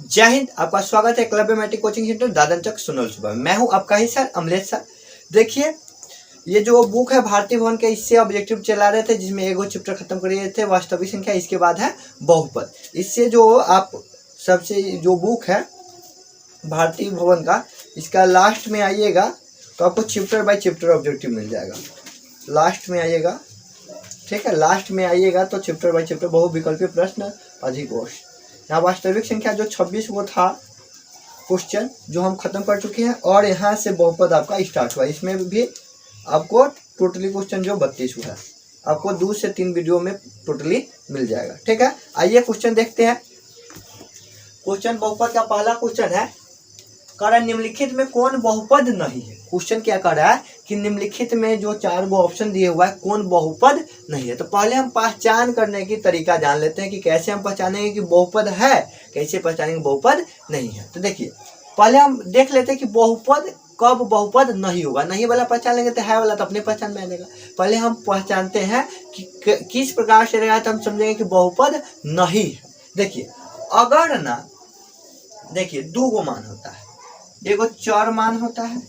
जय हिंद। आपका स्वागत है एकलव्य मैट्रिक कोचिंग सेंटर दादनचक सुनौल सुबह। मैं हूं आपका ही सर अमलेश सर। देखिए ये जो बुक है भारतीय भवन के, इससे ऑब्जेक्टिव चला रहे थे जिसमें एगो चैप्टर खत्म कर रहे थे वास्तविक संख्या, इसके बाद है बहुपद। इससे जो आप सबसे जो बुक है भारतीय भवन का, इसका लास्ट में आइएगा तो आपको चैप्टर बाय चैप्टर ऑब्जेक्टिव मिल जाएगा। लास्ट में आइएगा, ठीक है, लास्ट में आइएगा तो चैप्टर बाय चैप्टर बहुविकल्पीय प्रश्न अधिकोष। यहाँ वास्तविक संख्या जो 26 वो था क्वेश्चन जो हम खत्म कर चुके हैं, और यहाँ से बहुपद आपका स्टार्ट हुआ। इसमें भी आपको टोटली क्वेश्चन जो 32 हुआ है, आपको 2 से 3 वीडियो में टोटली मिल जाएगा। ठीक है, आइए क्वेश्चन देखते हैं। क्वेश्चन बहुपद का पहला क्वेश्चन है, कह रहा है निम्नलिखित में कौन बहुपद नहीं है। क्वेश्चन क्या कर रहा है कि निम्नलिखित में जो 4 गो ऑप्शन दिए हुआ है कौन बहुपद नहीं है। तो पहले हम पहचान करने की तरीका जान लेते हैं कि कैसे हम पहचानेंगे कि बहुपद है, कैसे पहचानेंगे बहुपद नहीं है। तो देखिए पहले हम देख लेते हैं कि बहुपद कब बहुपद नहीं होगा। नहीं वाला पहचान लेंगे तो है वाला तो अपने पहचान में आएगा। पहले हम पहचानते हैं कि किस प्रकार से रहेगा, तो हम समझेंगे कि बहुपद नहीं है। देखिए अगर ना, देखिए 2 गो मान होता है, एगो चर मान होता है,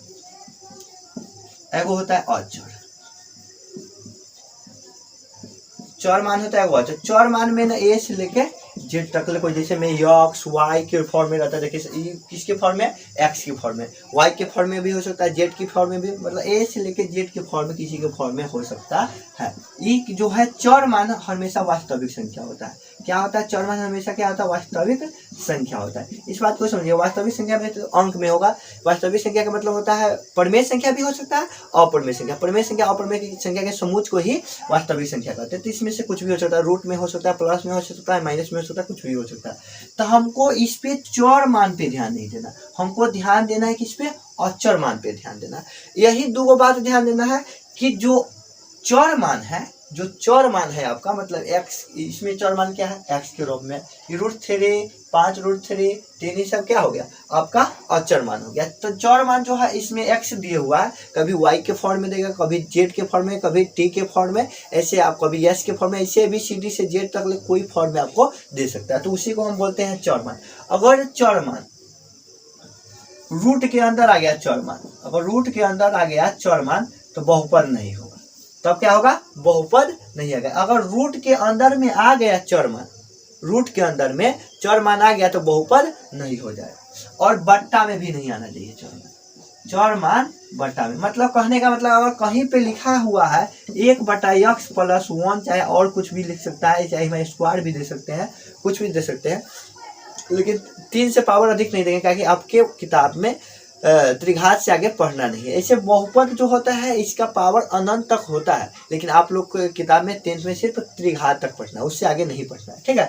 एगो होता है अचर। चर मान होता है एगो अचर। चर मान में ना ए से लेके जेड तक ले, कोई जैसे में एक्स वाई के फॉर्म में रहता है। देखिए किसके फॉर्म में, एक्स के फॉर्म में, वाई के फॉर्म में भी हो सकता है, जेड के फॉर्म में भी, मतलब ए से लेके जेड के फॉर्म में किसी के फॉर्म में हो सकता है। ये जो है चर मान हमेशा वास्तविक संख्या होता है। क्या होता है चर मान हमेशा क्या होता है, वास्तविक संख्या होता है। इस बात को समझिए, वास्तविक संख्या में तो अंक में होगा। वास्तविक संख्या का मतलब होता है परमेय संख्या भी हो सकता है, अपरमेय संख्या। परमेय संख्या अपरमेय संख्या के समूह को ही वास्तविक संख्या कहते हैं। तो इसमें से कुछ भी हो सकता है, रूट में हो सकता है, प्लस में हो सकता है, माइनस में हो सकता है, कुछ भी हो सकता है। तो हमको इस पे चर मान पे ध्यान नहीं देना, हमको ध्यान देना है किस पे, अचर मान पे ध्यान देना। यही 2 गो बात ध्यान देना है कि जो चर मान है, जो चर मान है आपका मतलब x, इसमें चर मान क्या है, x के रूप में। ये √3, 5 √3, 3, ये सब क्या हो गया आपका अचर मान हो गया। तो चर मान जो है इसमें x दिए हुआ है, कभी y के फॉर्म में देगा, कभी z के फॉर्म में, कभी t के फॉर्म में, ऐसे आप कभी s के फॉर्म में, ऐसे भी ABCD से z तक ले कोई फॉर्म में आपको दे सकता है। तो उसी को हम बोलते हैं चर मान। अगर चर मान रूट के अंदर आ गया चर मान, अगर रूट के अंदर आ गया चर मान तो बहुपद नहीं होगा। तब क्या होगा, बहुपद नहीं आएगा। अगर रूट के अंदर में आ गया चर मान, रूट के अंदर में चर मान आ गया तो बहुपद नहीं हो जाएगा। और बट्टा में भी नहीं आना चाहिए चर मान। चर मान बट्टा में, मतलब कहने का मतलब अगर कहीं पे लिखा हुआ है 1/x + 1, चाहे और कुछ भी लिख सकता है, चाहे हम स्क्वायर भी दे सकते हैं, कुछ भी दे सकते हैं, लेकिन 3 से पावर अधिक नहीं देंगे, क्योंकि आपके किताब में त्रिघात से आगे पढ़ना नहीं है। ऐसे बहुपद जो होता है इसका पावर अनंत तक होता है, लेकिन आप लोग को किताब में 10th में सिर्फ त्रिघात तक पढ़ना है, उससे आगे नहीं पढ़ना है। ठीक है,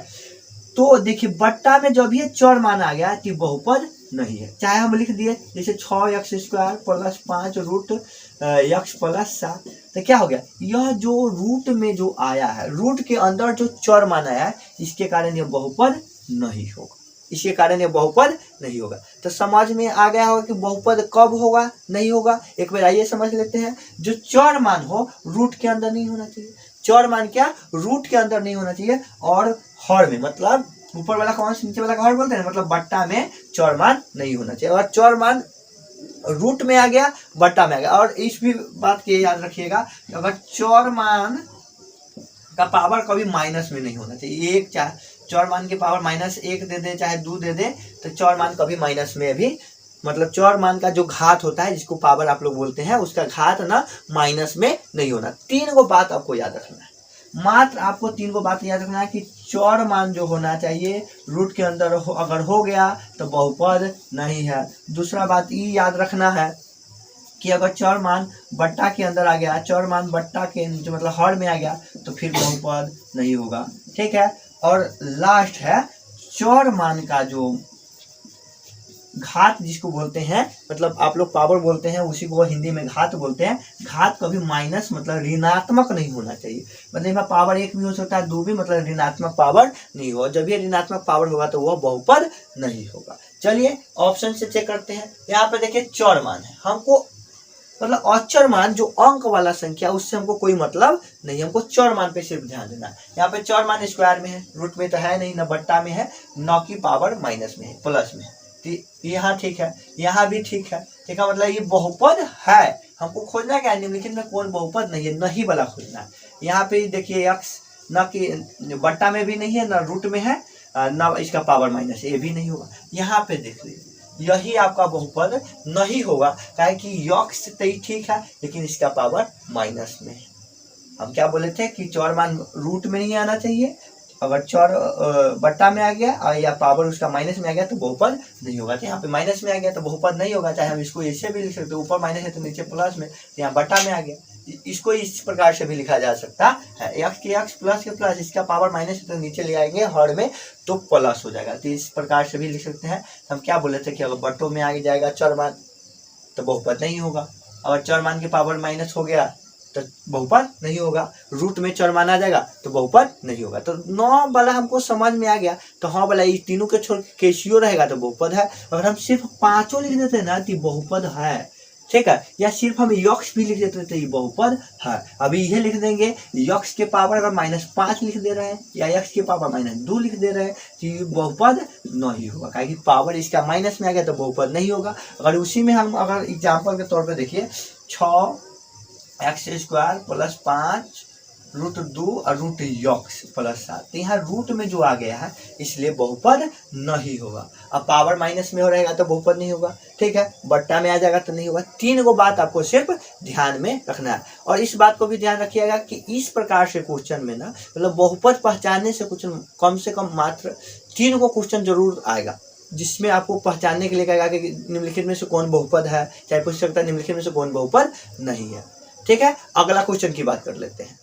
तो देखिए बट्टा में जब ये चर मान आ गया तो बहुपद नहीं है। चाहे हम लिख दिए जैसे 6x² + 5 √x + 7, तो क्या हो गया, यह जो रूट में जो आया है, रूट के अंदर जो चर मान आया है, इसके कारण यह बहुपद नहीं होगा, इसके कारण ये बहुपद नहीं होगा। तो समझ में आ गया होगा कि बहुपद कब होगा, नहीं होगा। एक बार आइए समझ लेते हैं। जो चर मान हो रूट के अंदर नहीं होना चाहिए। चर मान क्या, रूट के अंदर नहीं होना चाहिए, और हर में, मतलब ऊपर वाला कौन नीचे वाला का हर बोलते हैं, मतलब बट्टा में चर मान नहीं होना चाहिए। और चर मान रूट में आ गया, बट्टा में आ गया। और इस भी बात के याद रखिएगा कि अगर चर मान का पावर कभी माइनस में नहीं होना चाहिए। एक चाहे चर मान की पावर -1 दे दे चाहे 2 दे दे, तो चर मान कभी माइनस में भी, मतलब चर मान का जो घात होता है जिसको पावर आप लोग बोलते हैं, उसका घात ना माइनस में नहीं होना। 3 गो बात आपको याद रखना है, मात्र आपको 3 गो बात याद रखना है कि चर मान जो होना चाहिए रूट के अंदर अगर हो गया तो बहुपद नहीं है। दूसरा बात ये याद रखना है कि अगर चर मान बट्टा के अंदर आ गया, चर मान बट्टा के जो मतलब हर में आ गया, तो फिर बहुपद नहीं होगा। ठीक है, और लास्ट है चर मान का जो घात जिसको बोलते हैं, मतलब आप लोग पावर बोलते हैं, उसी को हिंदी में घात बोलते हैं। घात कभी माइनस मतलब ऋणात्मक नहीं होना चाहिए। मतलब पावर 1 भी हो सकता है, 2 भी, मतलब ऋणात्मक पावर नहीं हो। जब ये ऋणात्मक पावर होगा तो वह बहुपद नहीं होगा। चलिए ऑप्शन से चेक करते हैं। यहाँ पे देखिए चर मान है, हमको मतलब अचर मान जो अंक वाला संख्या उससे हमको कोई मतलब नहीं, हमको चर मान पे सिर्फ ध्यान देना है। यहाँ पे चर मान स्क्वायर में है, रूट में तो है नहीं, न बट्टा में है, न की पावर माइनस में है, प्लस में है। तो यहाँ ठीक है, यहाँ भी ठीक है। ठीक है, मतलब ये बहुपद है। हमको खोजना क्या है, निम्नलिखित में कौन बहुपद नहीं है, नहीं वाला खोजना है। यहाँ पे देखिए एक्स न कि बट्टा में भी नहीं है, न रूट में है, न इसका पावर माइनस है, ये भी नहीं होगा। यहाँ पे देख लीजिए, यही आपका बहुपद नहीं होगा, काहे कि यक्स तो ठीक है लेकिन इसका पावर माइनस में है। हम क्या बोले थे कि चौर मान रूट में नहीं आना चाहिए, अगर चौर बट्टा में आ गया या पावर उसका माइनस में आ गया तो बहुपद नहीं होगा। तो यहाँ पे माइनस में आ गया तो बहुपद नहीं होगा, चाहे हम इसको ऐसे भी लिख सकते, ऊपर माइनस है तो नीचे प्लस में, तो यहाँ बट्टा में आ गया। इसको इस प्रकार से भी लिखा जा सकता है, एक्स के एक्स प्लस के प्लस, इसका पावर माइनस है तो नीचे ले आएंगे हर में तो प्लस हो जाएगा, तो इस प्रकार से भी लिख सकते हैं। हम क्या बोले थे कि अगर बट्टों में आगे जाएगा चर मान तो बहुपद नहीं होगा, अगर चर मान की पावर माइनस हो गया तो बहुपद नहीं होगा, रूट में चर मान आ जाएगा तो बहुपद नहीं होगा। तो 9 वाला हमको समझ में आ गया। तो हाँ वाला ये तीनों के छोड़ केशियो रहेगा तो बहुपद है। अगर हम सिर्फ पांचों लिख देते ना तो बहुपद है, ठीक है, या सिर्फ हम यक्स भी लिख देते तो ये बहुपद है। अभी ये लिख देंगे यक्स के पावर अगर -5 लिख दे रहे हैं या यक्स के पावर -2 लिख दे रहे हैं तो ये बहुपद नहीं होगा, क्योंकि पावर इसका माइनस में आ गया तो बहुपद नहीं होगा। अगर उसी में हम अगर एग्जाम्पल के तौर पर देखिए 6 एक्स स्क्वायर प्लस 5 रूट 2 और रूट यक्स प्लस 7, तो यहाँ रूट में जो आ गया है इसलिए बहुपद नहीं होगा। अब पावर माइनस में हो रहेगा तो बहुपद नहीं होगा, ठीक है, बट्टा में आ जाएगा तो नहीं होगा। 3 गो बात आपको सिर्फ ध्यान में रखना है। और इस बात को भी ध्यान रखिएगा कि इस प्रकार से क्वेश्चन में ना मतलब बहुपद पहचानने से कुछ कम से कम मात्र 3 गो क्वेश्चन जरूर आएगा, जिसमें आपको पहचानने के लिए कहेगा कि निम्नलिखित में से कौन बहुपद है, चाहे पूछ सकता है निम्नलिखित में से कौन बहुपद नहीं है। ठीक है, अगला क्वेश्चन की बात कर लेते हैं।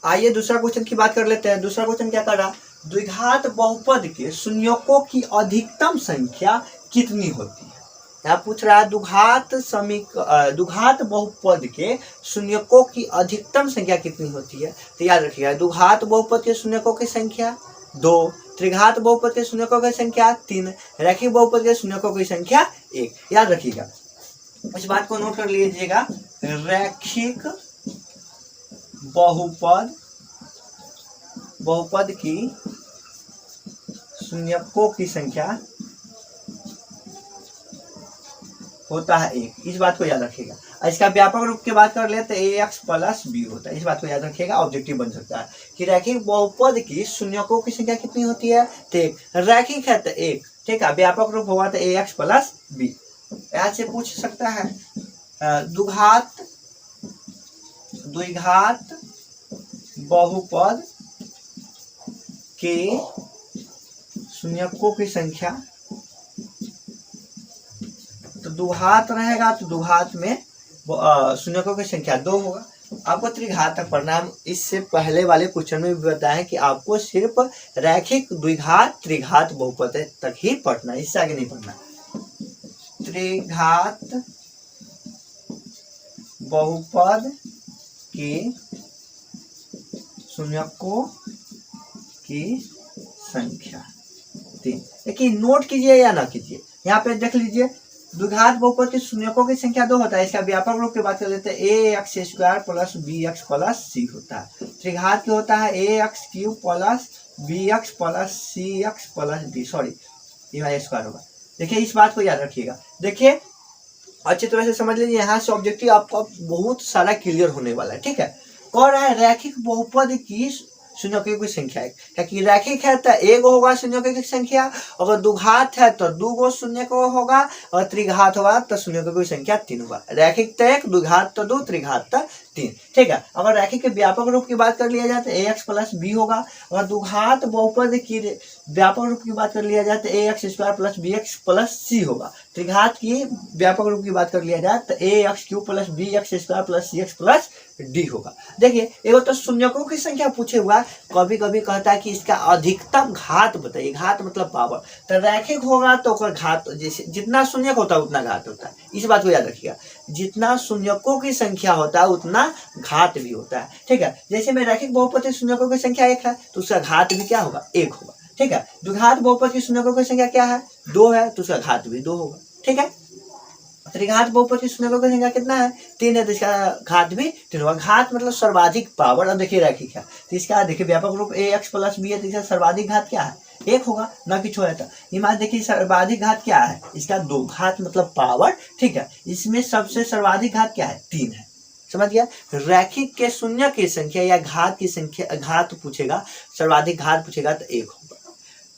आइए दूसरा क्वेश्चन की बात कर लेते हैं। दूसरा क्वेश्चन क्या कर रहा, द्विघात बहुपद के शून्यकों की अधिकतम संख्या कितनी होती है। यहाँ पूछ रहा है द्विघात बहुपद के शून्यकों की अधिकतम संख्या कितनी होती है। तो याद रखिएगा, द्विघात बहुपद के शून्यकों की संख्या 2, त्रिघात बहुपद के शून्यकों की संख्या 3, रैखिक बहुपद के शून्यकों की संख्या 1। याद रखिएगा, इस बात को नोट कर लीजिएगा, रैखिक बहुपद की शून्यकों की संख्या होता है 1। इस बात को याद रखिएगा। इसका व्यापक रूप की बात कर ले तो ax प्लस b होता है। इस बात को याद रखिएगा, ऑब्जेक्टिव बन सकता है कि रैखिक बहुपद की शून्यकों की संख्या कितनी होती है, तो 1। रैखिक है तो 1, ठीक है, व्यापक रूप होगा तो ax प्लस b। यहाँ से पूछ सकता है द्विघात बहुपद के शून्यकों की संख्या, तो द्विघात रहेगा तो द्विघात में शून्यकों की संख्या 2 होगा। आपको त्रिघात तक पढ़ना है। इससे पहले वाले क्वेश्चन में भी बताया कि आपको सिर्फ रैखिक द्विघात त्रिघात बहुपद तक ही पढ़ना है, इससे आगे नहीं पढ़ना। त्रिघात बहुपद के शून्यकों की संख्या 3। देखिए नोट कीजिए या ना कीजिए, यहाँ पे देख लीजिए, द्विघात बहुपद के शून्यकों की संख्या 2 होता है। इसका व्यापक रूप की बात कर लेते हैं, ax square plus bx plus c होता है। त्रिघात की होता है ax cube plus bx plus cx plus d, sorry यहाँ स्क्वायर होगा। देखिए इस बात को याद रखिएगा। देखिए अच्छी तरह से समझ लीजिए, यहाँ से ऑब्जेक्टिव आपका बहुत सारा क्लियर होने वाला है। ठीक है, कौन है रैखिक बहुपद की शून्यकों की संख्या 1, क्योंकि रैखिक है तो 1 होगा शून्यकों की संख्या, अगर द्विघात है तो 2 गो शून्यकों होगा, और त्रिघात होगा तो शून्यकों की संख्या 3 होगा। रैखिक तो 1, द्विघात तो 2, त्रिघात तो 3। ठीक है, अगर रैखिक के व्यापक रूप की बात कर लिया जाए तो ax प्लस b होगा। अगर द्विघात बहुपद की व्यापक रूप की बात कर लिया जाए तो ax square plus bx plus c होगा। त्रिघात की व्यापक रूप की बात कर लिया जाए तो ax cube plus bx square plus cx plus d होगा। देखिए एगो तो शून्यकों की संख्या पूछे हुआ, कभी कभी कहता है कि इसका अधिकतम घात बताइए, घात मतलब पावर, तो रैखिक होगा तो घात जैसे जितना शून्यक होता है उतना घात होता है। इस बात को याद रखिएगा, जितना शून्यकों की संख्या होता है उतना घात भी होता है। ठीक है, जैसे में रैखिक बहुपद की शून्यकों की संख्या 1 है तो उसका घात भी क्या होगा, 1 होगा। ठीक है, द्विघात बहुपद की शून्यकों की संख्या क्या है, 2 है तो उसका घात भी 2 होगा। ठीक है, त्रिघात बहुपद की शून्यकों की संख्या कितना है 3 है, तो इसका घात भी 3 होगा। घात मतलब सर्वाधिक पावर। अब देखिए रैखिक है तो इसका देखिए व्यापक रूप ax प्लस b है, तो इसका सर्वाधिक घात क्या है 1 होगा, न कि छोटा। ये मान देखिए सर्वाधिक घात क्या है इसका 2, घात मतलब पावर, ठीक है। इसमें सबसे सर्वाधिक घात क्या है 3 है, समझ गया। रैखिक के शून्य की संख्या या घात की संख्या, घात पूछेगा, सर्वाधिक घात पूछेगा तो 1 होगा।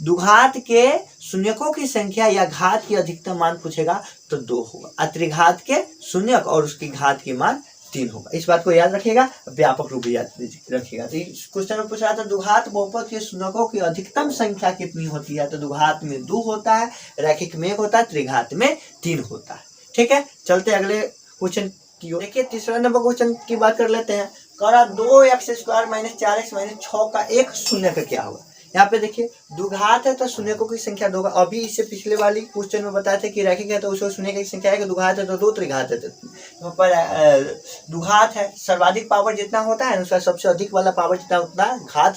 दुघात के शून्यकों की संख्या या घात की अधिकतम मान पूछेगा तो 2 होगा। त्रिघात के शून्यक और उसकी घात की मान 3 होगा। इस बात को याद रखिएगा, व्यापक रूप याद रखिएगा। तो इस क्वेश्चन में पूछ रहा था दुघात बहुपद के शून्यकों की अधिकतम संख्या कितनी होती है, तो दुघात में 2 होता है, रैखिक में 1 होता है, त्रिघात में 3 होता है, ठीक है। चलते अगले क्वेश्चन की ओर। देखिए तीसरा नंबर क्वेश्चन की बात कर लेते हैं। करा 2x² माइनस 4x माइनस 6 का एक शून्य का क्या होगा। यहाँ पे देखिए दुघात है तो शून्यकों की संख्या 2 होगा। अभी इससे पिछले वाली क्वेश्चन में बताया था कि रैखिक है तो उसको शून्य की संख्या है, कि दुघात है तो 2, त्रिघात है तो पर दुघात है सर्वाधिक पावर जितना होता है उसका सबसे अधिक वाला पावर जितना उतना घात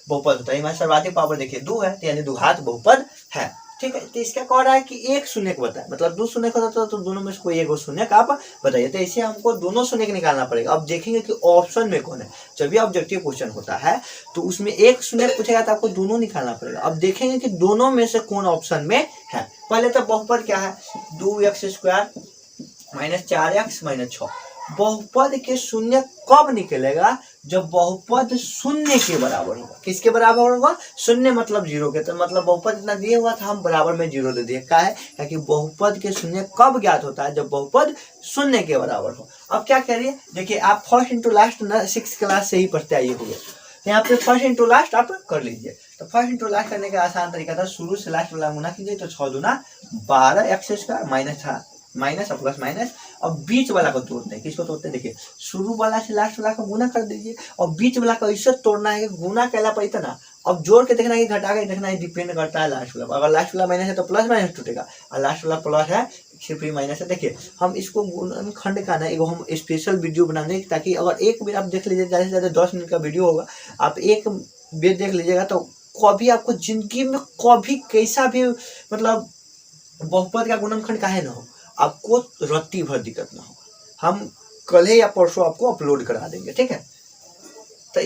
बहुपद होता है। हमारा सर्वाधिक पावर देखिए 2 है, यानी दुघात बहुपद है, ठीक है। तो इसका कह रहा है कि एक शून्य को बताए, मतलब 2 शून्य होता तो दोनों में से कोई एक शून्य का आप बताइए। तो इसे हमको दोनों शून्य का निकालना पड़ेगा। अब देखेंगे कि ऑप्शन में कौन है। जब भी ऑब्जेक्टिव क्वेश्चन होता है तो उसमें एक शून्य पूछेगा तो आपको दोनों निकालना पड़ेगा। अब देखेंगे कि दोनों में से कौन ऑप्शन में है। पहले तो बहुपद क्या है 2x² माइनस 4x माइनस 6। बहुपद के शून्य कब निकलेगा, जब बहुपद शून्य के बराबर होगा। किसके बराबर होगा, शून्य मतलब 0 के। तो मतलब बहुपद इतना दिए हुआ था, हम बराबर में 0 दे दिए। क्या है कि बहुपद के शून्य कब ज्ञात होता है, जब बहुपद शून्य के बराबर हो। अब क्या करिए, देखिए आप फर्स्ट इंटू लास्ट ना 6th क्लास से ही पढ़ते आइए हुए, यहाँ पे फर्स्ट इंटू लास्ट आप कर लीजिए। तो फर्स्ट इंटू लास्ट करने का आसान तरीका था, शुरू से लास्ट वाला गुना कीजिए तो 6 दूना 12x² माइनस माइनस और प्लस माइनस। और बीच वाला को तोड़ते हैं, किसको तोड़ते हैं, देखिए शुरू वाला से लास्ट वाला को गुना कर दीजिए और बीच वाला को इससे तोड़ना है कि गुना कहला पर इतना। अब जोड़ के देखना है कि घटा के देखना है, डिपेंड करता है लास्ट वाला। अगर लास्ट वाला माइनस है तो प्लस माइनस टूटेगा, और लास्ट वाला प्लस है सिर्फ ही माइनस है। देखिए हम इसको गुणनखंड का ना एक हम स्पेशल वीडियो बनाएंगे, ताकि अगर एक बार आप देख लीजिए, ज़्यादा से ज़्यादा 10 मिनट का वीडियो होगा, आप एक बार देख लीजिएगा तो कभी आपको जिंदगी में कभी कैसा भी मतलब बहुपद का गुणनखंड काहे ना हो, आपको रत्ती भर दिक्कत ना हो। हम कल या परसों आपको अपलोड करा देंगे, ठीक है। तो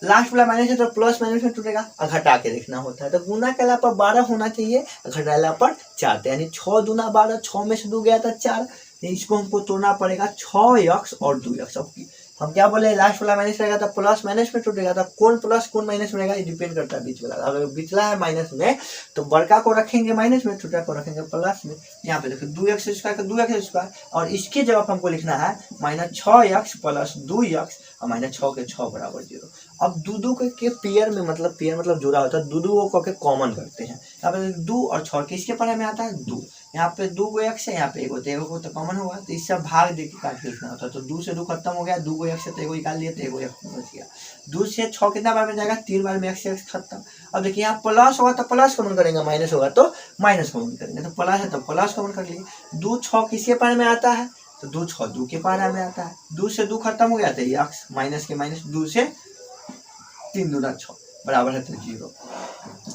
लास्ट वाला माइनस है तो प्लस माइनस में टूटेगा और घटा के देखना होता है। तो गुना कहला पर 12 होना चाहिए, घटाला पर 4, यानी 6 दूना 12, 6 में से 2 गया था 4। इसको हमको तोड़ना पड़ेगा 6x और 2x। अब हम क्या बोले, लास्ट वाला माइनस रहेगा तो प्लस माइनस में टूटेगा। तो कौन प्लस कौन माइनस में रहेगा, ये डिपेंड करता है बीच वाला। अगर बीचला है माइनस में तो बड़का को रखेंगे माइनस में, छोटा को रखेंगे प्लस में। यहाँ पे देखो 2x² का 2x², और इसके जवाब हमको लिखना है माइनस 6x प्लस 2x और माइनस 6 के 6 बराबर 0। अब दो के पेयर में, मतलब पेयर मतलब जोड़ा होता है, दो को कॉमन करते हैं। यहाँ पे 2 और 6 किसके पढ़ाई में आता है 2, यहाँ पे 2 को x है, यहाँ पे 1 होता है, 1 को तो कॉमन होगा, तो इससे भाग दे के काट के लिखना होता है। तो 2 से 2 खत्म हो गया, 2 को x से तो 1 निकाल लिए तो 1 x बच गया। 2 से 6 कितना बार में जाएगा, 3 बार में x से x खत्म। अब देखिए यहाँ प्लस होगा तो प्लस कॉमन करेंगे, माइनस होगा तो माइनस कॉमन करेंगे। तो प्लस है तो प्लस कॉमन कर लिए। 2 6 किसके पार में आता है, तो 2 6 2 के पार में आता है। 2 से 2 खत्म हो गया तो ये x माइनस के माइनस, 2 से 3 दूना 6 बराबर है तो 0।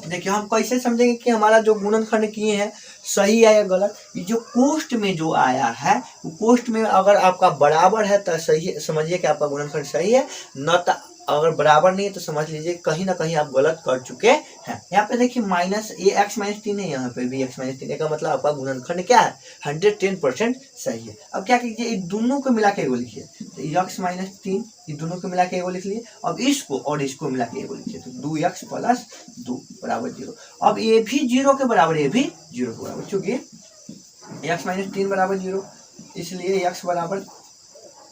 देखिए हम कैसे समझेंगे कि हमारा जो गुणनखंड किए हैं सही है या गलत। ये जो कोष्ट में जो आया है, वो कोष्ट में अगर आपका बराबर है तो सही, समझिए कि आपका गुणनखंड सही है, न तो अगर बराबर नहीं है तो समझ लीजिए कहीं ना कहीं आप गलत कर चुके हैं। यहाँ पे देखिए माइनस ये x माइनस 3 है, यहाँ पे भी x माइनस 3 का मतलब आपका गुणनखंड क्या है 110% सही है। अब क्या कीजिए, ये दोनों को मिला के एगो लिखिए, तो x माइनस 3 ये दोनों को मिला के एगो लिख लिए। अब इसको और इसको मिला के एगो लिखिए, तो 2x प्लस 2 बराबर 0। अब ये भी 0 के बराबर, ये भी 0 के बराबर, चूंकि x माइनस 3 बराबर 0, इसलिए x बराबर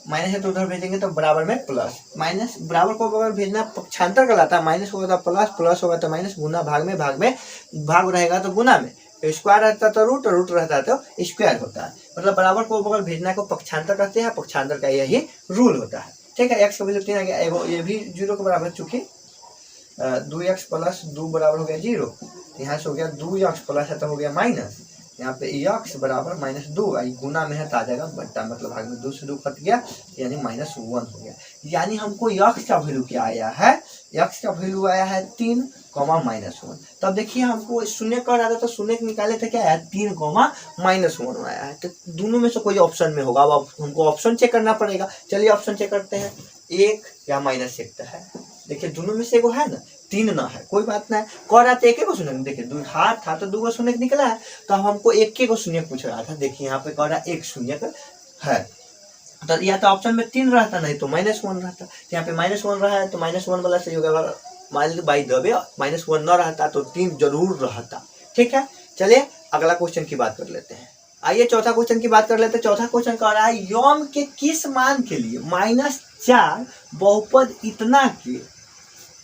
माइनस है तो उधर भेजेंगे तो बराबर में प्लस। माइनस बराबर को अगर भेजना पक्षांतर कहलाता है, माइनस होगा तो प्लस, प्लस होगा तो माइनस, गुना भाग में, भाग रहेगा तो गुना में, स्क्वायर रहता तो रूट, रूट रहता है तो स्क्वायर होता है। मतलब बराबर को अगर भेजना को पक्षांतर कहते हैं, पक्षांतर का यही रूल होता है, ठीक है। x का वैल्यू 3 आ गया, ये भी 0 के बराबर, चूंकि 2x प्लस 2 बराबर हो गया 0, यहाँ से हो गया 2x प्लस है तो हो गया माइनस, यहाँ पे यक्स बराबर -2, गुना में है तो आ जाएगा बट्टा, मतलब भाग में 2 से 2 कट गया यानी -1 हो गया। यानी हमको यक्स का वैल्यू क्या आया है, यक्स का वैल्यू आया है 3, -1। तब देखिए हमको शून्य कर रहा था तो शून्य निकाले थे, क्या आया 3, -1 आया है। तो दोनों में से कोई ऑप्शन में होगा। अब हमको ऑप्शन चेक करना पड़ेगा। चलिए ऑप्शन चेक करते हैं, 1 या -1 है। देखिए दोनों में से एगो है ना, 3 ना है, कोई बात नहीं। कह रहा था एक को शून्य, देखिए 2 हाथ था तो 2 शून्य निकला है, तो हमको 1 को शून्य पूछ रहा था। देखिए यहाँ पे कह रहा है 1 शून्य है, तो या तो ऑप्शन में 3 रहता, नहीं तो -1 रहता। यहाँ पे -1 रहा है तो -1 वाला सही होगा। अगर मान बाई द वे -1 न रहता तो 3 जरूर रहता। ठीक है, चलिए अगला क्वेश्चन की बात कर लेते हैं। आइए चौथा क्वेश्चन की बात कर लेते हैं। चौथा क्वेश्चन कह रहा है यम के किस मान के लिए -4 बहुपद इतना के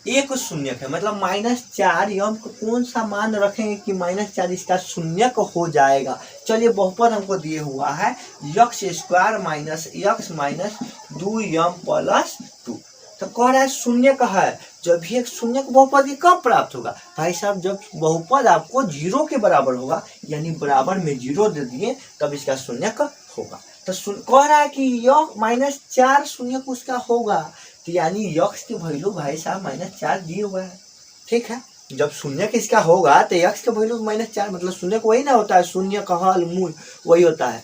एक शून्यक है। मतलब -4 यम को कौन सा मान रखेंगे कि -4 इसका शून्यक हो जाएगा। चलिए बहुपद हमको दिए हुआ है x² minus x minus 2m plus 2। तो कह रहा है शून्यक है, जब भी एक शून्यक बहुपद ये कब प्राप्त होगा भाई साहब, जब बहुपद आपको 0 के बराबर होगा, यानी बराबर में 0 दे दिए तब इसका शून्यक होगा। तो कह रहा है कि यह -4 शून्यक उसका होगा, तो यानी यक्स की वैल्यू भाई साहब -4 दिए हुआ है। ठीक है, जब शून्य इसका होगा तो यक्स का वैल्यू -4, मतलब शून्य वही ना होता है, शून्य का हल मूल वही होता है।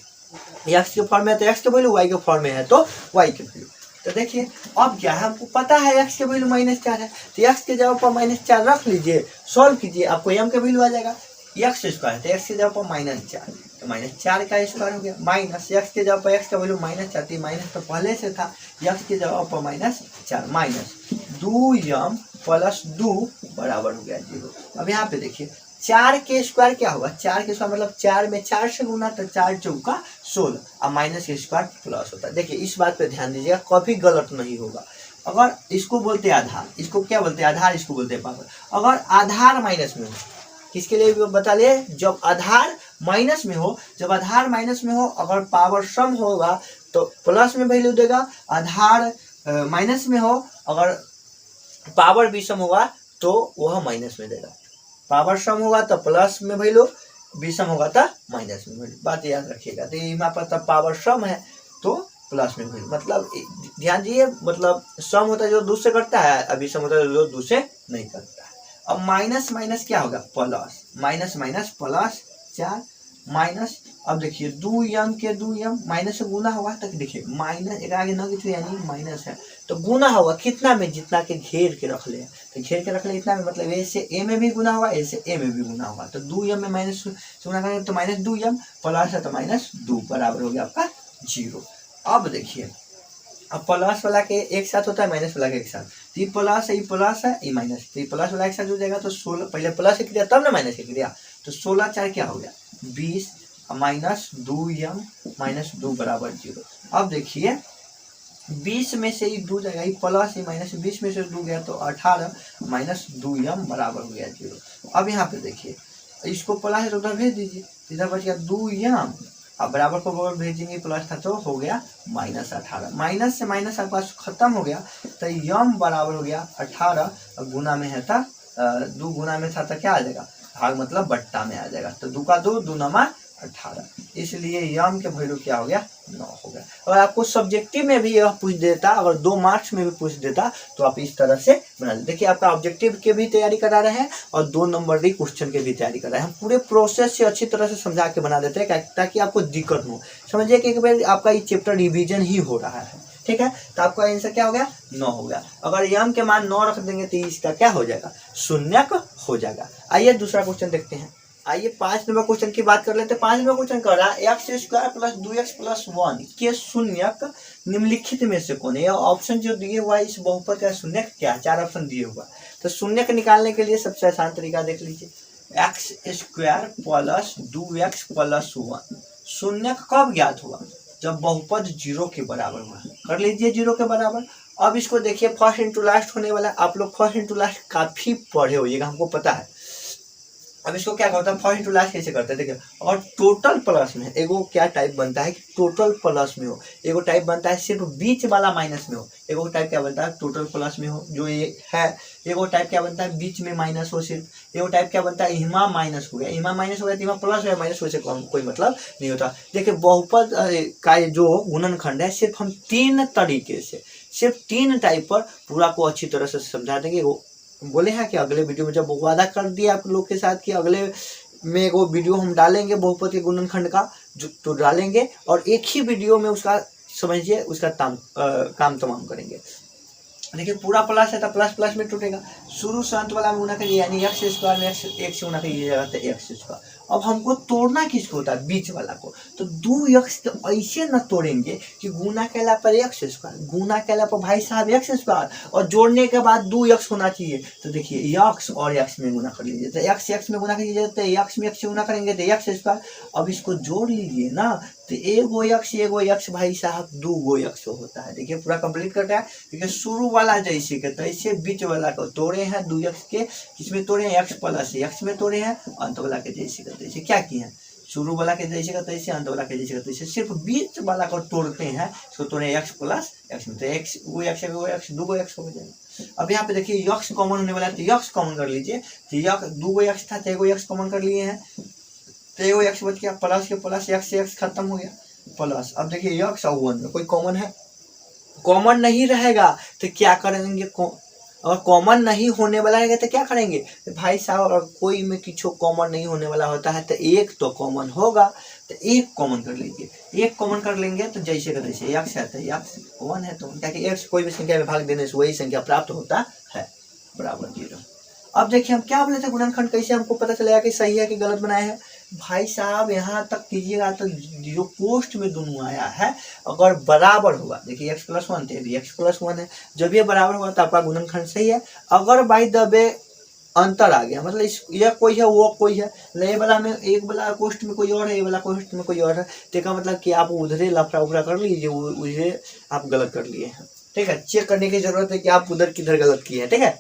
यक्स के फॉर्म में है तो यक्स के वैल्यू, वाई के फॉर्म में है तो वाई के वैल्यू। तो देखिए अब क्या है, हमको पता है यक्स के वैल्यू -4 है, तो यक्स के जगह पर -4 रख लीजिए, सॉल्व कीजिए, आपको यम का वैल्यू आ जाएगा। एक्स स्क्वायर है तो एक्स के जगह पर -4, तो -4 का स्क्वायर हो गया, माइनस एक्स के जगह पर एक्स का वैल्यू -4 थी, माइनस तो पहले से था, एक्स के जगह पर -4 माइनस 2m प्लस 2 बराबर हो गया 0। अब यहाँ पे देखिए 4 के स्क्वायर क्या होगा, 4 के स्क्वायर मतलब 4 में 4 से गुना, तो 4 चौका 16, अब माइनस के स्क्वायर प्लस होता है। देखिए इस बात पे ध्यान दीजिएगा, कभी गलत नहीं होगा। अगर इसको बोलते हैं आधार, इसको क्या बोलते हैं आधार, इसको बोलते हैं पावर। अगर आधार माइनस में हो, किसके लिए बता लिए, जब आधार माइनस में हो, जब आधार माइनस में हो, अगर पावर सम होगा तो प्लस में वैल्यू देगा, आधार माइनस में हो अगर पावर विषम होगा तो वह माइनस में देगा। पावर सम होगा तो प्लस में वैल्यू, विषम होगा तो माइनस में वैल्यू, बात याद रखिएगा। तो यहाँ पर तब पावर सम है तो प्लस में वैल्यू, मतलब ध्यान दीजिए, मतलब सम होता है जो 2 से करता है, अभी सम होता है जो 2 से नहीं करता है। अब माइनस माइनस क्या होगा plus, minus minus plus 4 minus, अब देखिए 2m के 2m माइनस से गुना होगा, तक देखिए माइनस एक आगे न किसी यानी माइनस है तो गुना होगा कितना में, जितना के घेर के रख ले, तो घेर के रख ले इतना में, मतलब ए से ए में भी गुना होगा, ए से ए में भी गुना होगा, तो 2m में माइनस से गुना करेंगे तो -2m प्लस है तो -2 बराबर हो गया आपका 0। अब देखिए अब प्लस वाला के एक साथ होता है, माइनस वाला के एक साथ, तो ये प्लस है ये माइनस, तो ये प्लस वाला एक साथ हो जाएगा तो 16, पहले प्लस एक क्रिया तब ना माइनस एक क्रिया, तो 16 4 क्या हो गया 20 माइनस 2m माइनस 2 बराबर 0। अब देखिए 20 में से ये 2 जाएगा, ये प्लस ये माइनस, 20 में से 2 गया तो 18 माइनस 2m बराबर हो गया 0। अब यहाँ पे देखिए इसको प्लस है तो उधर भेज दीजिए, इधर बच गया 2m, अब बराबर को बराबर भेजेंगे, प्लस था तो हो गया -18, माइनस से माइनस आपके पास खत्म हो गया, तो यम बराबर हो गया 18, गुना में है था 2 गुना में था तो क्या आ जाएगा भाग, मतलब बट्टा में आ जाएगा, तो 2 का 2 2 नमा 18, इसलिए यम के वैल्यू क्या हो गया 9 हो गया। अगर आपको सब्जेक्टिव में भी यह पूछ देता, अगर 2 मार्क्स में भी पूछ देता तो आप इस तरह से बना लेते। देखिए आपका ऑब्जेक्टिव के भी तैयारी करा रहे हैं और 2 नंबर क्वेश्चन के भी तैयारी कर रहे हैं, हम पूरे प्रोसेस से अच्छी तरह से समझा के बना देते हैं ताकि आपको दिक्कत हो। समझिए कि एक बार आपका ये चैप्टर रिविजन ही हो रहा है, ठीक है, तो आपका आंसर क्या हो गया 9 हो गया। अगर यम के मान 9 रख देंगे तो इसका क्या हो जाएगा शून्यक हो जाएगा। आइए दूसरा क्वेश्चन देखते हैं। आइए 5 नंबर क्वेश्चन की बात कर लेते हैं। 5 नंबर क्वेश्चन कर रहा है x² प्लस 2x प्लस 1 के शून्यक निम्नलिखित में से कौन है। यह ऑप्शन जो दिए हुआ है इस बहुपद का शून्यक क्या है, 4 ऑप्शन दिए हुआ। तो शून्यक निकालने के लिए सबसे आसान तरीका देख लीजिए, x² प्लस 2x प्लस 1। शून्यक कब ज्ञात हुआ जब बहुपद 0 के बराबर हुआ, कर लीजिए 0 के बराबर। अब इसको देखिए फर्स्ट इंटू लास्ट होने वाला, आप लोग फर्स्ट इंटू लास्ट काफी पढ़े होइएगा, हमको पता है। अब इसको क्या करता है, फर्स्ट टू लास्ट कैसे करते हैं देखिए। और टोटल प्लस में एगो क्या टाइप बनता है कि टोटल प्लस में हो, एगो टाइप बनता है सिर्फ बीच वाला माइनस में हो, एगो टाइप क्या बनता है टोटल प्लस में हो जो ये है, एगो टाइप क्या बनता है बीच में माइनस हो सिर्फ, एगो टाइप क्या बनता है इमा माइनस हो गया, इमा माइनस हो गया तो इमा प्लस है, माइनस होने से कोई मतलब नहीं होता। देखिए बहुपद का जो गुणनखंड है सिर्फ हम 3 तरीके से, सिर्फ 3 टाइप पर पूरा को अच्छी तरह से समझा देंगे। वो बोले हैं कि अगले वीडियो में, जब वादा कर दिया आप लोग के साथ कि अगले में वो वीडियो हम डालेंगे बहुपद के गुणनखंड का जो तो डालेंगे, और एक ही वीडियो में उसका समझिए उसका काम तमाम करेंगे। देखिए पूरा प्लस है तो प्लस प्लस में टूटेगा, शुरू से अंत वाला में गुना करिए यानी एक्स स्क्वायर में एक से गुना करिएगा तो एक्स स्क्वायर। अब हमको तोड़ना किसको होता है, बीच वाला को, तो 2x तो ऐसे न तोड़ेंगे कि गुना कैला पर एक्स स्क्वायर, गुना कैला पर भाई साहब एक्स स्क्वायर, और जोड़ने के बाद 2x होना चाहिए। तो देखिए x और x में गुना कर लीजिए, तो x में गुना कीजिए तो x में x से गुना करेंगे तो एक्स स्क्वायर। अब इसको जोड़ लीजिए ना, तो एगो x भाई साहब 2 x होता है। देखिए पूरा कंप्लीट करता है। देखिए शुरू वाला जैसे के तैसे बीच वाला को तोड़े हैं 2x के, किसमें तोड़े हैं x प्लस x में तोड़े हैं, अंत वाला के जैसे का तैसे क्या किए हैं, शुरू वाला के जैसे का तैसे अंत वाला के जैसे का तैसे, सिर्फ बीच वाला को तोड़ते हैं, इसको तोड़े x प्लस x में, तो x वो x 2 x हो जाएगा। अब यहाँ पे देखिए x कॉमन होने वाला है तो x कॉमन कर लीजिए, तो 2 x था तो एगो x कॉमन कर लिए हैं, तो एगो x बच गया, प्लस के प्लस x से x खत्म हो गया प्लस। अब देखिए x और 1 में कोई कॉमन है, कॉमन नहीं रहेगा तो क्या करेंगे, और कॉमन नहीं होने वाला है तो क्या करेंगे, तो भाई साहब अगर कोई में किसी कॉमन नहीं होने वाला होता है तो एक तो कॉमन होगा, तो एक कॉमन कर लीजिए, एक कॉमन कर लेंगे तो जैसे का तैसे x है तो x 1 है, तो क्या कि x कोई भी संख्या में भाग देने से वही संख्या प्राप्त होता है बराबर 0। अब देखिए हम क्या बोले थे, गुणनखंड कैसे हमको पता चलेगा कि सही है कि गलत बनाए हैं। भाई साहब यहाँ तक कीजिएगा तो जो पोस्ट में दोनों आया है अगर बराबर होगा, देखिए x प्लस 1 तो भी x प्लस 1 है, जब ये बराबर होगा तो आपका गुणनखंड सही है। अगर बाई द वे अंतर आ गया, मतलब इस ये कोई है वो कोई है, ये वाला में एक वाला पोस्ट में कोई और है, ये वाला पोस्ट में कोई और है, तो का मतलब कि आप उधरे लफड़ा उफड़ा कर लीजिए, उधरे आप गलत कर लिए हैं, ठीक है। चेक करने की जरूरत है कि आप उधर किधर गलत किए हैं, ठीक है।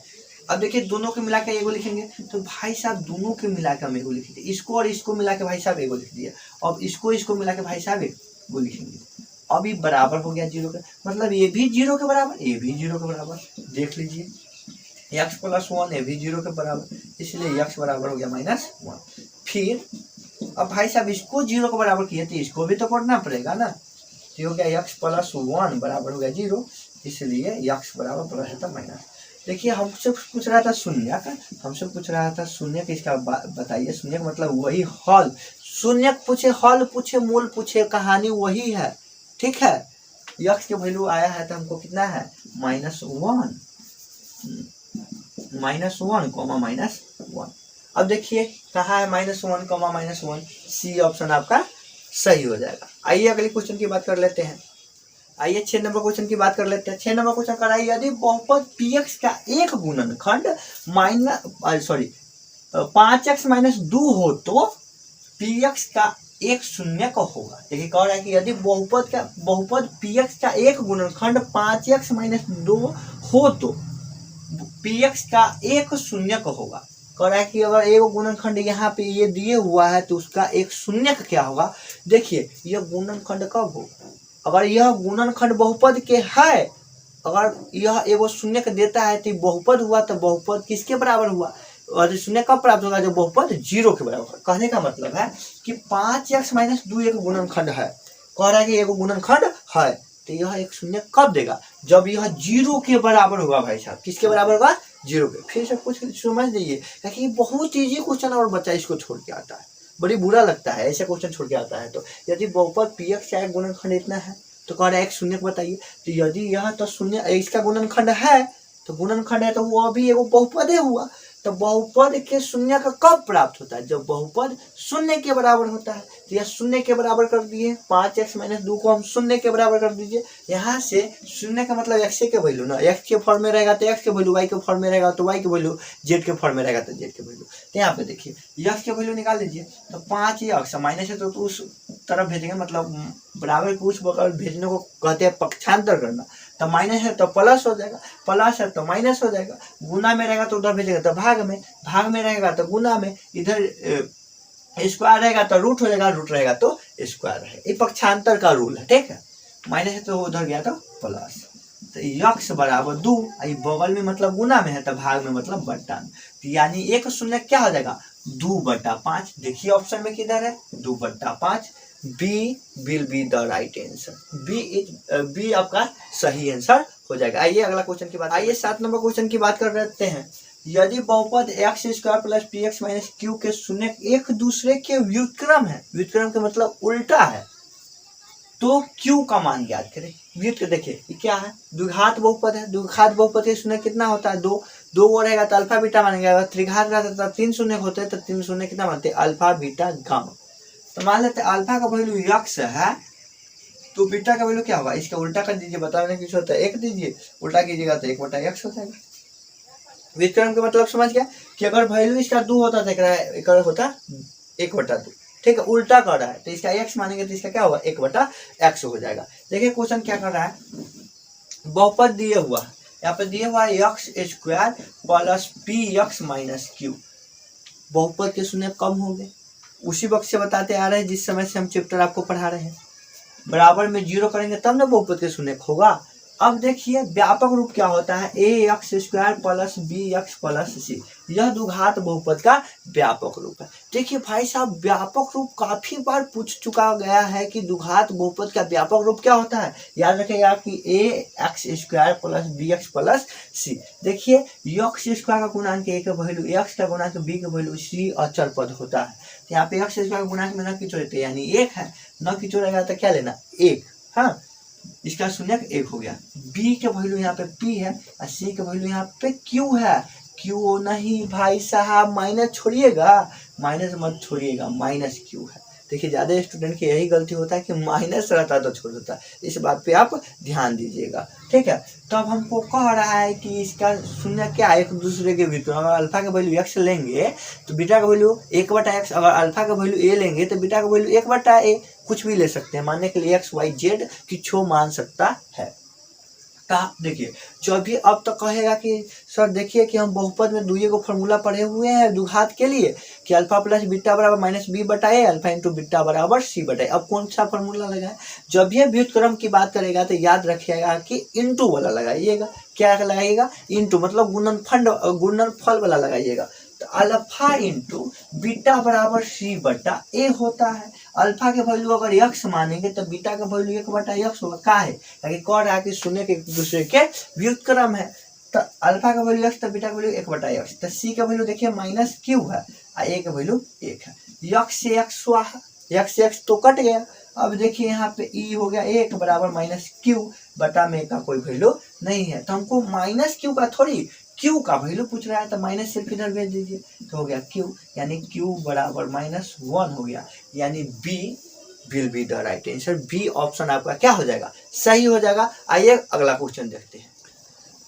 अब देखिए दोनों के मिला के एगो लिखेंगे, तो भाई साहब दोनों के मिला के हम एगो लिख दिए, इसको और इसको मिला के भाई साहब एगो लिख दिए, अब इसको मिला के भाई साहब एगो लिखेंगे। अब ये बराबर हो गया 0 के, मतलब ये भी 0 के बराबर, ये भी 0 के बराबर, देख लीजिए x प्लस 1 ये भी 0 के बराबर, इसलिए x बराबर हो गया -1। फिर अब भाई साहब इसको 0 के बराबर किए तो इसको भी तो करना पड़ेगा ना, तो हो गया x प्लस 1 बराबर हो गया 0, इसलिए x बराबर प्लस है तो माइनस। देखिए हमसे पूछ रहा था शून्य का, हमसे पूछ रहा था शून्य का, इसका बताइए शून्य का मतलब वही हल, शून्य पूछे हल पूछे मूल पूछे कहानी वही है, ठीक है। x के वैल्यू आया है तो हमको कितना है -1 -1 अब देखिए कहाँ है -1 -1, सी ऑप्शन आपका सही हो जाएगा। आइए अगले क्वेश्चन की बात कर लेते हैं। आइए 6 नंबर क्वेश्चन की बात कर लेते हैं। 6 नंबर क्वेश्चन कराइए, यदि बहुपद px का एक गुणनखंड 5x - 2 हो तो px का एक शून्य का होगा। देखिए कह रहा है कि यदि बहुपद px का एक गुणनखंड 5x - 2 हो तो px का एक शून्य का होगा। कह रहा है कि अगर एक गुणनखंड यहाँ पे ये दिए हुआ है तो उसका एक शून्य का क्या होगा। देखिए यह गुणनखंड कब होगा, अगर यह गुणनखंड बहुपद के है, अगर यह एगो शून्य का देता है तो बहुपद हुआ, तो बहुपद किसके बराबर हुआ, और शून्य कब प्राप्त होगा जब बहुपद 0 के बराबर। कहने का मतलब है कि 5x - 2 एक गुणनखंड है, कह रहा है कि एगो गुणनखंड है तो यह एक शून्य कब देगा, जब यह 0 के बराबर होगा। भाई साहब किसके बराबर होगा, 0 के। फिर सब कुछ समझ लीजिए, क्योंकि बहुत ईजी क्वेश्चन और बच्चा इसको छोड़ के आता है, बड़ी बुरा लगता है ऐसे क्वेश्चन छोड़ के आता है। तो यदि बहुपद px का एक गुणनखंड इतना है तो कह रहा है एक शून्य को बताइए, तो यदि यह तो शून्य इसका गुणनखंड है, तो गुणनखंड है तो वो अभी एगो बहुपद हुआ, तो बहुपद के शून्य का कब प्राप्त होता है, जब बहुपद शून्य के बराबर होता है। तो यह शून्य के बराबर कर दिए, 5x - 2 को हम शून्य के बराबर कर दीजिए। यहाँ से शून्य का मतलब x के वैल्यू ना, x के फॉर्म में रहेगा तो x के वैल्यू, y के फॉर्म में रहेगा तो y के वैल्यू, z के फॉर्म में रहेगा तो z के वैल्यू। तो यहाँ पे देखिए x के वैल्यू निकाल लीजिए, तो 5x माइनस है तो तरफ भेजेंगे, मतलब बराबर के उस बगल भेजने को कहते हैं पक्षांतर करना। तो माइनस है तो प्लस हो जाएगा, प्लस है तो माइनस हो जाएगा, गुना में रहेगा तो उधर भेजेगा तो भाग में रहेगा तो गुना में, इधर स्क्वायर रहेगा तो रूट हो जाएगा, रूट रहेगा तो स्क्वायर रहेगा। ये पक्षांतर का रूल है, ठीक है। माइनस है तो उधर गया तो प्लस, तो यक्स बराबर 2, बगल में मतलब गुना में है तो भाग में मतलब बट्टा में, तो यानी एक शून्य क्या हो जाएगा 2/5। देखिए ऑप्शन में किधर है 2/5। B will be the right answer, B आपका सही आंसर हो जाएगा। आइए अगला क्वेश्चन की बात, आइए 7 नंबर क्वेश्चन की बात कर लेते हैं। यदि बहुपद x square plus P x minus Q के शून्य एक दूसरे के व्युत्क्रम है, व्युत्क्रम के मतलब उल्टा है, तो क्यू का मान ज्ञात करें। व्युत्क्रम देखिए ये क्या है, द्विघात बहुपद है, द्विघात बहुपद के शून्य कितना होता है 2, 2 वो रहेगा तो अल्फा बीटा मानेंगे, अगर त्रिघात रहता तो 3 शून्य होते तो 3 शून्य कितना मानते हैं अल्फा बीटा गामा। तो मान लेते हैं अल्फा का वैल्यू यक्स है तो बीटा का वैल्यू क्या होगा, इसका उल्टा कर दीजिए, बताने की होता है 1 दीजिए, उल्टा कीजिएगा तो 1/x हो जाएगा। व्युत्क्रम का मतलब समझ गया कि अगर वैल्यू इसका 2 होता तो एक होता 1/2, ठीक है, उल्टा कर रहा है तो इसका x मानेंगे तो इसका क्या होगा 1/x हो जाएगा। देखिए क्वेश्चन क्या कर रहा है, बहुपद दिए हुआ है, यहाँ पे दिए हुआ है x square plus P x minus Q, बहुपद के शून्य कम हो गए, उसी वक्त से बताते आ रहे हैं जिस समय से हम चैप्टर आपको पढ़ा रहे हैं। बराबर में 0 करेंगे तब ना बहुपद के शून्य होगा। अब देखिए व्यापक रूप क्या होता है, a x square plus b x plus c, यह द्विघात बहुपद का व्यापक रूप है। देखिए भाई साहब व्यापक रूप काफी बार पूछ चुका गया है कि द्विघात बहुपद का व्यापक रूप क्या होता है, याद रखिएगा कि a x square plus b x plus c. देखिए एक्स स्क्वायर का गुणांक ए का वैल्यू, एक्स का गुणांक बी का वैल्यू, सी अचर पद होता है। तो यहाँ पे एक्स स्क्वायर गुणांक में न किचोड़ देते यानी 1 है, न किचोड़ेगा तो क्या लेना 1, हाँ इसका शून्य 1 हो गया। बी के वैल्यू यहाँ पे p है और सी के वैल्यू यहाँ पे q है। q नहीं भाई साहब, माइनस छोड़िएगा, माइनस मत छोड़िएगा, माइनस q है। देखिए ज्यादा स्टूडेंट की यही गलती होता है कि माइनस रहता तो छोड़ देता है, इस बात पे आप ध्यान दीजिएगा, ठीक है। तो अब हमको कह रहा है कि इसका शून्य क्या है, एक दूसरे के व्युत्क्रम, अगर अल्फा का वैल्यू x लेंगे तो बीटा का वैल्यू 1/x, अगर अल्फा का वैल्यू a लेंगे तो बीटा का वैल्यू 1/a, कुछ भी ले सकते हैं, मानने के लिए x y z किछो मान सकता है। देखिए जब भी अब तक कहेगा कि सर देखिए कि हम बहुपद में दुइये को फॉर्मूला पढ़े हुए हैं द्विघात के लिए कि अल्फा प्लस बीटा बराबर minus b/a, alpha into beta बराबर c/a। अब कौन सा फॉर्मूला लगाए, जब भी व्युत्क्रम की बात करेगा तो याद रखिएगा कि इंटू वाला लगाइएगा। क्या लगाइएगा, इंटू मतलब गुणनफल वाला लगाइएगा। तो अल्फा इंटू बीटा बराबर c/a होता है। अल्फा के वैल्यू अगर x मानेंगे तो बीटा का वैल्यू 1/x होगा, का है ताकि कह रहा है कि शून्य के एक दूसरे के व्युत्क्रम है। तो अल्फा का वैल्यू x तो बीटा का वैल्यू 1/x, तो c का वैल्यू देखिए माइनस q है और a का वैल्यू 1 है। x से x हुआ, x से x तो कट गया। अब देखिए यहाँ पे e हो गया 1 बराबर माइनस q बटा में का कोई वैल्यू नहीं है, तो हमको माइनस q का थोड़ी q का वैल्यू पूछ रहा है, तो माइनस सिर्फ इधर भेज दीजिए तो हो गया q, यानी q बराबर -1 हो गया, यानी b will be the right answer. B option आपका क्या हो जाएगा, सही हो जाएगा। आइए अगला क्वेश्चन देखते हैं।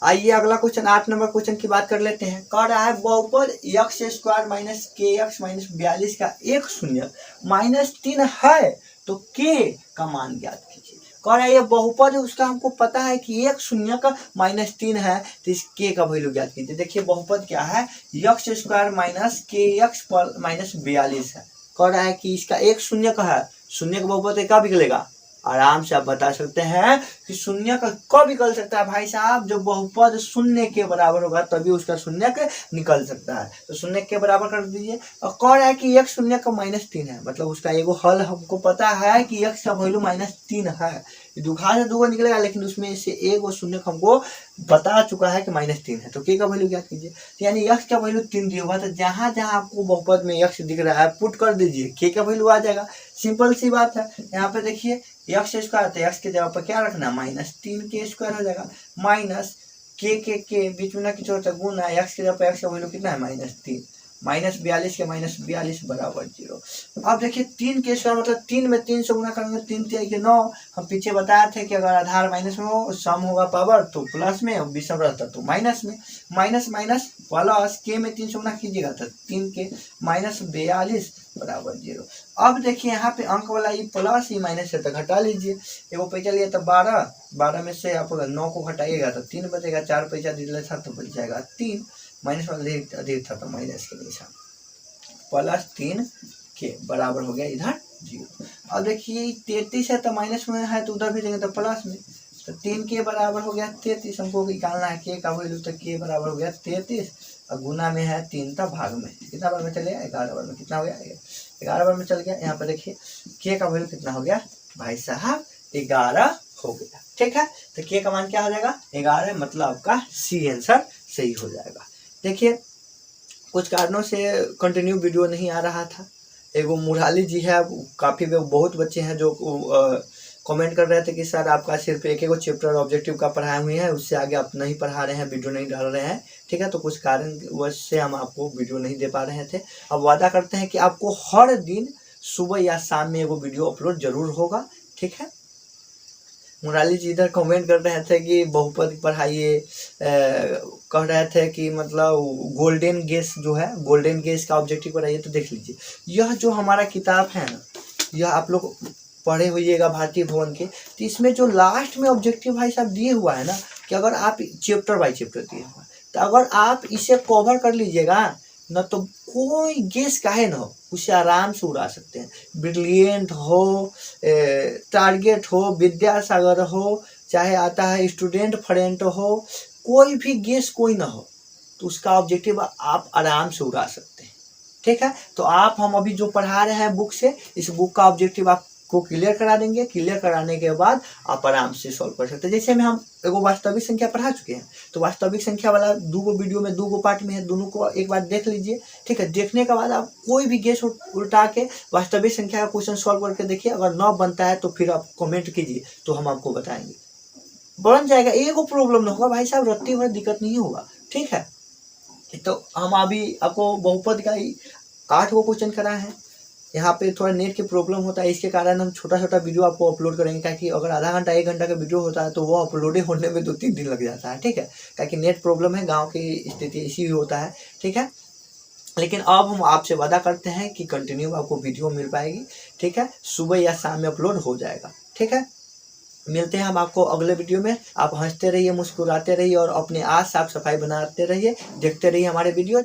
आइए अगला क्वेश्चन 8 नंबर क्वेश्चन की बात कर लेते हैं। कह रहा है बहुपद एक्स स्क्वायर माइनस के एक्स माइनस 42 का एक शून्य -3 है तो के का मान ज्ञात कीजिए। कह रहा है ये बहुपद है, उसका हमको पता है कि एक शून्य का -3 है तो इस के का वैल्यू ज्ञात कीजिए। देखिए बहुपद क्या है, एक्स स्क्वायर माइनस के एक्स माइनस 42 है। कह रहा है कि इसका एक शून्य का है, शून्य का बहुपद कब निकलेगा, आराम से आप बता सकते हैं कि शून्य का कब निकल सकता है भाई साहब, जब बहुपद शून्य के बराबर होगा तभी उसका शून्य निकल सकता है। तो शून्य के बराबर कर दीजिए। और कह रहा है कि एक शून्य का -3 है, मतलब उसका एगो हल हमको पता है कि x का वैल्यू -3 है। दुखा से दूगो निकलेगा लेकिन उसमें से एगो शून्य हमको बता चुका है कि -3 है, तो के का वैल्यू ज्ञात कीजिए। तो यानी x का वैल्यू 3 दिया हुआ, तो जहां जहां आपको बहुपद में x दिख रहा है पुट कर दीजिए, के का वैल्यू आ जाएगा। सिंपल सी बात है। यहाँ पे देखिए एक्स स्क्वायर, तो एक्स के जगह पर क्या रखना -3 के स्क्वायर हो जाएगा, माइनस के बीच में ना किसी होता गुना, एक्स के जगह पर एक्स का वैल्यू कितना है -3, -42 के -42 बराबर 0। अब देखिए 3 के स्क्वायर मतलब 3 में 3 से गुना करेंगे, 3 3 के 9। हम पीछे बताए थे कि अगर आधार माइनस में हो, सम होगा पावर तो प्लस में, और विषम रहता तो माइनस में। माइनस माइनस प्लस, के में 3 से गुना कीजिएगा तो 3 के -42 बराबर 0। अब देखिए यहाँ पे अंक वाला ई प्लस ई माइनस है तो घटा लीजिए। एगो पैसा लिया तो 12 में से आप अगर 9 को घटाइएगा तो 3 बचेगा, 4 पैसा दिया था तो बच जाएगा 3, माइनस वाला अधिक था तो माइनस के निशान, प्लस 3 के बराबर हो गया इधर 0। अब देखिए 33 है तो माइनस में है तो उधर भेजेंगे तो प्लस में, तो 3 के बराबर हो गया 33। हमको निकालना है के का वैल्यू, तो के बराबर हो गया 33 और गुना में है 3 था भाग में, कितना बार में चलेगा 11 बार में, कितना हो गया 11 बार में चल गया। यहाँ पर देखिए के का वैल्यू कितना हो गया भाई साहब 11 हो गया। ठीक है, तो के का मान क्या हो जाएगा 11, मतलब आपका सी आंसर सही हो जाएगा। देखिए कुछ कारणों से कंटिन्यू वीडियो नहीं आ रहा था। एगो मुराली जी है, काफ़ी बहुत बच्चे हैं जो कमेंट कर रहे थे कि सर आपका सिर्फ एक चैप्टर ऑब्जेक्टिव का पढ़ाए हुए हैं, उससे आगे आप नहीं पढ़ा रहे हैं, वीडियो नहीं डाल रहे हैं। ठीक है, तो कुछ कारणवश से हम आपको वीडियो नहीं दे पा रहे थे। अब वादा करते हैं कि आपको हर दिन सुबह या शाम में एगो वीडियो अपलोड जरूर होगा। ठीक है, मुराली जी इधर कमेंट कर रहे थे कि बहुपद पढ़ाइए, कह रहे थे कि मतलब गोल्डन गेस जो है, गोल्डन गेस का ऑब्जेक्टिव पढ़ाइए। तो देख लीजिए यह जो हमारा किताब है ना, यह आप लोग पढ़े होइएगा भारतीय भवन के, तो इसमें जो लास्ट में ऑब्जेक्टिव भाई साहब दिए हुआ है ना, कि अगर आप चैप्टर बाय चैप्टर दिए हुआ है, तो अगर आप इसे कवर कर लीजिएगा न तो कोई गेस काहे न हो, उसे आराम से उड़ा सकते हैं। ब्रिलियंट हो, टारगेट हो, विद्यासागर हो, चाहे आता है स्टूडेंट फ्रेंड हो, कोई भी गेस कोई ना हो, तो उसका ऑब्जेक्टिव आप आराम से उड़ा सकते हैं। ठीक है, तो आप हम अभी जो पढ़ा रहे हैं बुक से, इस बुक का ऑब्जेक्टिव आपको क्लियर करा देंगे। क्लियर कराने के बाद आप आराम से सॉल्व कर सकते हैं। जैसे में हम एगो वास्तविक संख्या पढ़ा चुके हैं, तो वास्तविक संख्या वाला 2 वीडियो में 2 पार्ट में है, दोनों को एक बार देख लीजिए। ठीक है, देखने के बाद आप कोई भी गेस उल्टा के वास्तविक संख्या का क्वेश्चन सॉल्व करके देखिए। अगर न बनता है तो फिर आप कमेंट कीजिए, तो हम आपको बताएंगे, बन जाएगा। एगो प्रॉब्लम ना होगा भाई साहब, रत्ती भर दिक्कत नहीं होगा। ठीक है, तो हम अभी आपको बहुपद का 8 क्वेश्चन कराए हैं। यहाँ पे थोड़ा नेट की प्रॉब्लम होता है, इसके कारण हम छोटा छोटा वीडियो आपको अपलोड करेंगे, क्योंकि अगर आधा घंटा 1 घंटा का वीडियो होता है तो वो अपलोड होने में 2-3 दिन लग जाता है। ठीक है, क्योंकि नेट प्रॉब्लम है, गांव की स्थिति इसी होता है। ठीक है, लेकिन अब हम आपसे वादा करते हैं कि कंटिन्यू आपको वीडियो मिल पाएगी। ठीक है, सुबह या शाम में अपलोड हो जाएगा। ठीक है, मिलते हैं हम आपको अगले वीडियो में। आप हंसते रहिए, मुस्कुराते रहिए और अपने आज साफ सफाई बनाते रहिए, देखते रहिए हमारे वीडियो।